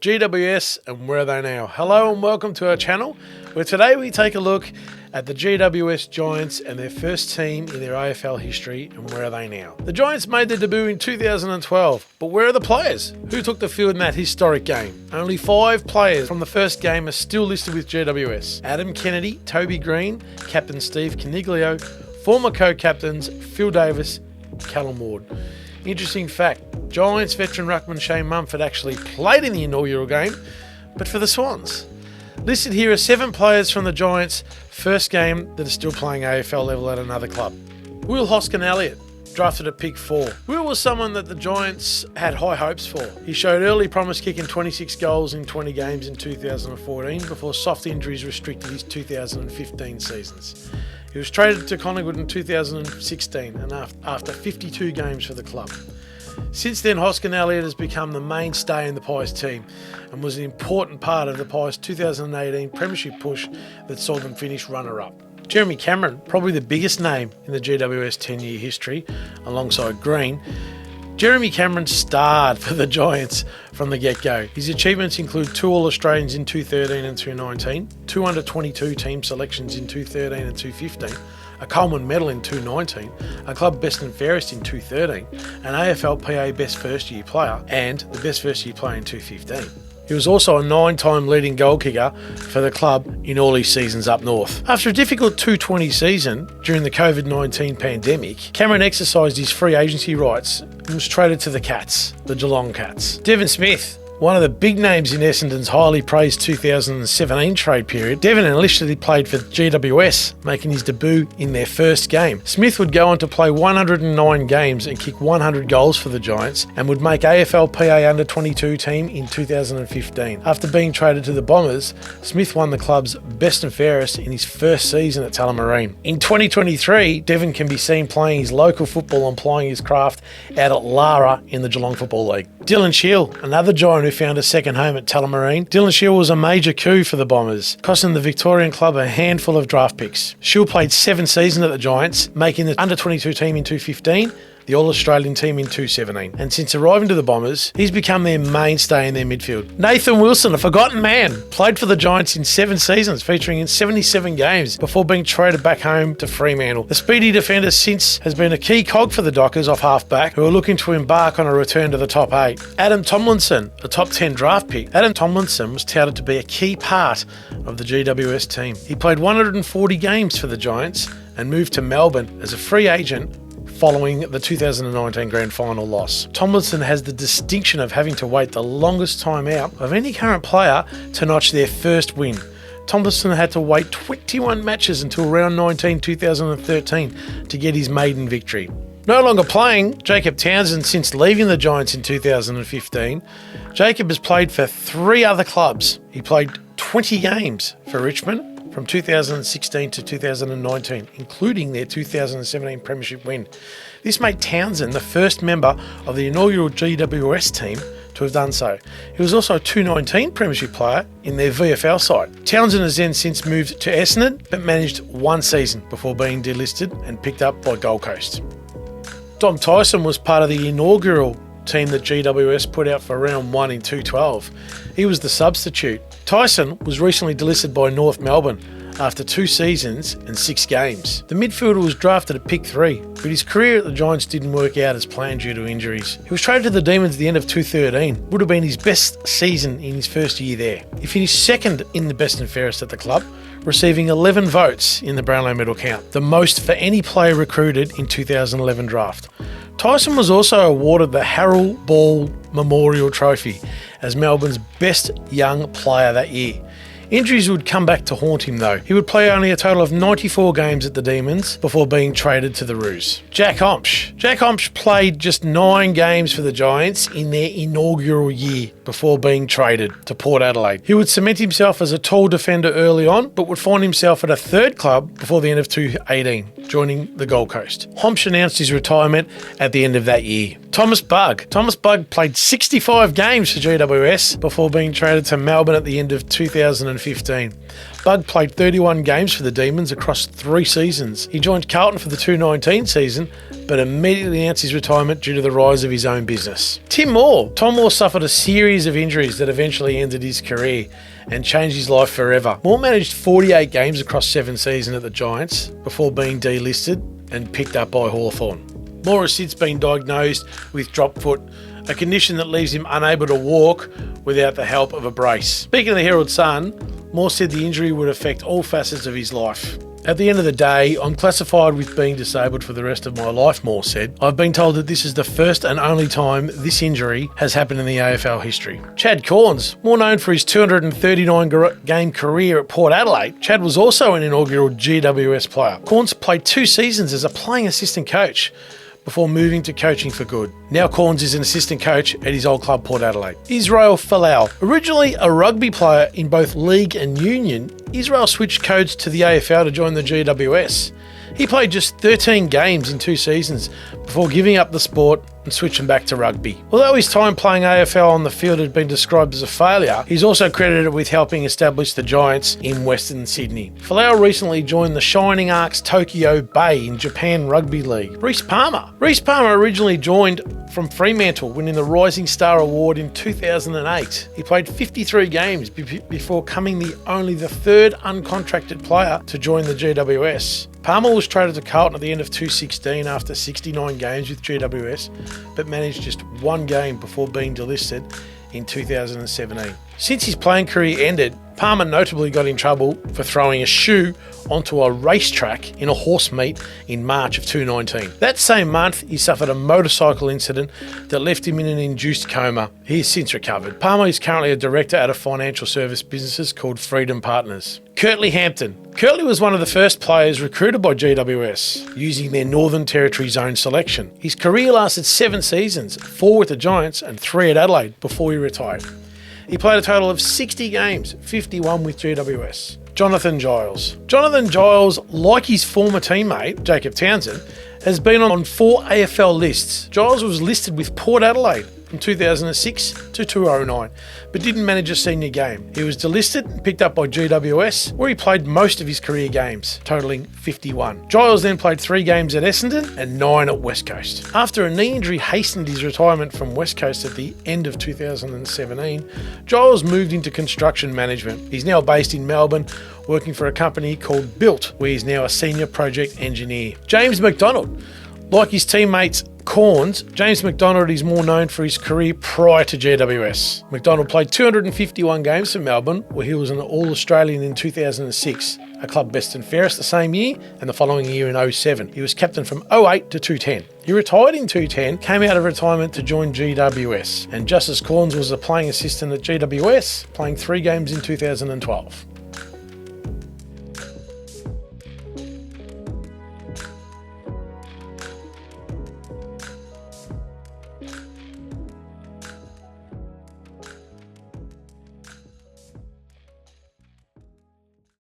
GWS and where are they now? Hello and welcome to our channel, where today we take a look at the GWS Giants and their first team in their AFL history and where are they now. The Giants made their debut in 2012, but where are the players? Who took the field in that historic game? Only 5 players from the first game are still listed with GWS. Adam Kennedy, Toby Green, Captain Steve Caniglio, former co-captains Phil Davis, Callum Ward. Interesting fact, Giants veteran ruckman Shane Mumford actually played in the inaugural game, but for the Swans. Listed here are 7 players from the Giants' first game that are still playing AFL level at another club. Will Hoskin-Elliott, drafted at pick 4. Will was someone that the Giants had high hopes for. He showed early promise, kicking 26 goals in 20 games in 2014 before soft injuries restricted his 2015 seasons. He was traded to Collingwood in 2016 and after 52 games for the club. Since then, Hoskin-Elliott has become the mainstay in the Pies team and was an important part of the Pies 2018 premiership push that saw them finish runner-up. Jeremy Cameron, probably the biggest name in the GWS 10-year history, alongside Green. Jeremy Cameron starred for the Giants from the get-go. His achievements include 2 All-Australians in 2013 and 2019, 2 under-22 team selections in 2013 and 2015, a Coleman medal in 2019, a club best and fairest in 2013, an AFLPA best first-year player, and the best first-year player in 2015. He was also a 9-time leading goal kicker for the club in all his seasons up north. After a difficult 220 season during the COVID-19 pandemic, Cameron exercised his free agency rights and was traded to the Cats, the Geelong Cats. Devon Smith, one of the big names in Essendon's highly praised 2017 trade period, Devon initially played for GWS, making his debut in their first game. Smith would go on to play 109 games and kick 100 goals for the Giants and would make AFLPA under-22 team in 2015. After being traded to the Bombers, Smith won the club's best and fairest in his first season at Tullamarine. In 2023, Devon can be seen playing his local football and plying his craft out at Lara in the Geelong Football League. Dylan Shield, another Giant who found a second home at Tullamarine. Dylan Shield was a major coup for the Bombers, costing the Victorian club a handful of draft picks. Shield played 7 seasons at the Giants, making the under-22 team in 2015, the All-Australian team in 2017. And since arriving to the Bombers, he's become their mainstay in their midfield. Nathan Wilson, a forgotten man, played for the Giants in 7 seasons, featuring in 77 games before being traded back home to Fremantle. The speedy defender since has been a key cog for the Dockers off half-back, who are looking to embark on a return to the top 8. Adam Tomlinson, a top 10 draft pick. Adam Tomlinson was touted to be a key part of the GWS team. He played 140 games for the Giants and moved to Melbourne as a free agent following the 2019 Grand Final loss. Tomlinson has the distinction of having to wait the longest time out of any current player to notch their first win. Tomlinson had to wait 21 matches until round 19 2013 to get his maiden victory. No longer playing, Jacob Townsend since leaving the Giants in 2015. Jacob has played for 3 other clubs. He played 20 games for Richmond from 2016 to 2019, including their 2017 premiership win. This made Townsend the first member of the inaugural GWS team to have done so. He was also a 2019 premiership player in their VFL side. Townsend has then since moved to Essendon, but managed 1 season before being delisted and picked up by Gold Coast. Dom Tyson was part of the inaugural team that GWS put out for round 1 in 2012. He was the substitute. Tyson was recently delisted by North Melbourne after 2 seasons and 6 games. The midfielder was drafted at pick 3, but his career at the Giants didn't work out as planned due to injuries. He was traded to the Demons at the end of 2013, would have been his best season in his first year there. He finished second in the best and fairest at the club, receiving 11 votes in the Brownlow medal count, the most for any player recruited in 2011 draft. Tyson was also awarded the Harold Ball Memorial Trophy as Melbourne's best young player that year. Injuries would come back to haunt him though. He would play only a total of 94 games at the Demons before being traded to the Roos. Jack Omsch. Jack Omsch played just 9 games for the Giants in their inaugural year before being traded to Port Adelaide. He would cement himself as a tall defender early on, but would find himself at a 3rd club before the end of 2018, joining the Gold Coast. Omsch announced his retirement at the end of that year. Thomas Bugg. Thomas Bugg played 65 games for GWS before being traded to Melbourne at the end of 2015 2015. Bug played 31 games for the Demons across 3 seasons. He joined Carlton for the 2019 season, but immediately announced his retirement due to the rise of his own business. Tim Moore. Tom Moore suffered a series of injuries that eventually ended his career and changed his life forever. Moore managed 48 games across 7 seasons at the Giants before being delisted and picked up by Hawthorn. Moore has since been diagnosed with drop foot, a condition that leaves him unable to walk without the help of a brace. Speaking of the Herald Sun, Moore said the injury would affect all facets of his life. At the end of the day, I'm classified with being disabled for the rest of my life, Moore said. I've been told that this is the first and only time this injury has happened in the AFL history. Chad Corns, more known for his 239 game career at Port Adelaide, Chad was also an inaugural GWS player. Corns played 2 seasons as a playing assistant coach before moving to coaching for good. Now Corns is an assistant coach at his old club Port Adelaide. Israel Folau. Originally a rugby player in both league and union, Israel switched codes to the AFL to join the GWS. He played just 13 games in 2 seasons before giving up the sport and switching back to rugby. Although his time playing AFL on the field had been described as a failure, he's also credited with helping establish the Giants in Western Sydney. Folau recently joined the Shining Arcs Tokyo Bay in Japan Rugby League. Reece Palmer. Reece Palmer originally joined from Fremantle, winning the Rising Star Award in 2008. He played 53 games before becoming only the 3rd uncontracted player to join the GWS. Palmer was traded to Carlton at the end of 2016 after 69 games with GWS, but managed just 1 game before being delisted in 2017. Since his playing career ended, Palmer notably got in trouble for throwing a shoe onto a racetrack in a horse meet in March of 2019. That same month, he suffered a motorcycle incident that left him in an induced coma. He has since recovered. Palmer is currently a director at a financial service business called Freedom Partners. Curtly Hampton. Curtly was one of the first players recruited by GWS using their Northern Territory zone selection. His career lasted 7 seasons, 4 with the Giants and 3 at Adelaide before he retired. He played a total of 60 games, 51 with GWS. Jonathan Giles. Jonathan Giles, like his former teammate, Jacob Townsend, has been on 4 AFL lists. Giles was listed with Port Adelaide from 2006 to 2009, but didn't manage a senior game. He was delisted and picked up by GWS, where he played most of his career games, totaling 51. Giles then played 3 games at Essendon and 9 at West Coast. After a knee injury hastened his retirement from West Coast at the end of 2017, Giles moved into construction management. He's now based in Melbourne, working for a company called Built, where he's now a senior project engineer. James McDonald. Like his teammates Corns, James McDonald is more known for his career prior to GWS. McDonald played 251 games for Melbourne, where he was an All-Australian in 2006, a club best and fairest the same year, and the following year in 2007. He was captain from 2008 to 2010. He retired in 2010, came out of retirement to join GWS, and just as Corns was a playing assistant at GWS, playing 3 games in 2012.